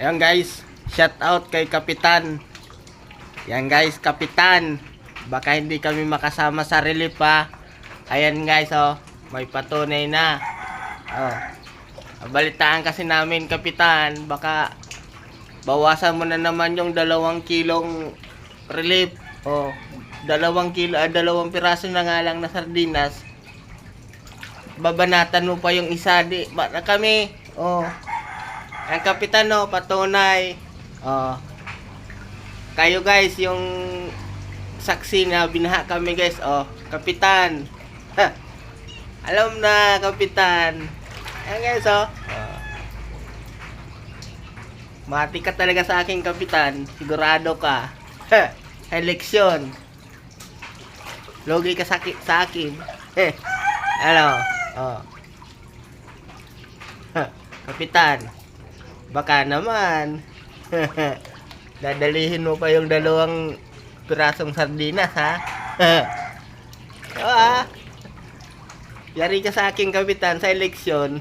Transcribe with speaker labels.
Speaker 1: Ayan guys, shout out kay Kapitan. Yan guys, Kapitan. Baka hindi kami makasama sa relief pa. Ayan guys, oh, may patunay na. Oh. Balitaan kasi namin, Kapitan, baka bawasan mo na naman yung 2 kilong relief. Oh, 2 kilo, 2 piraso na nga lang na sardinas. Babanatan mo pa yung isa, di ba na kami? Oh. Ang Kapitan, no, patunay. Oh. Kayo guys, yung saksi na binaha kami guys. Oh, Kapitan. Ha. Alam na, Kapitan. Ayan guys, oh. Oh. Mati ka talaga sa akin, Kapitan. Sigurado ka. Ha. Eleksyon. Logi ka sa akin. Ano? Oh. Ha. Kapitan. Baka naman. Dadalihin mo pa yung 2 pirasong sardinas, ha? Oo, yari ka sa akin, Kapitan, sa eleksyon.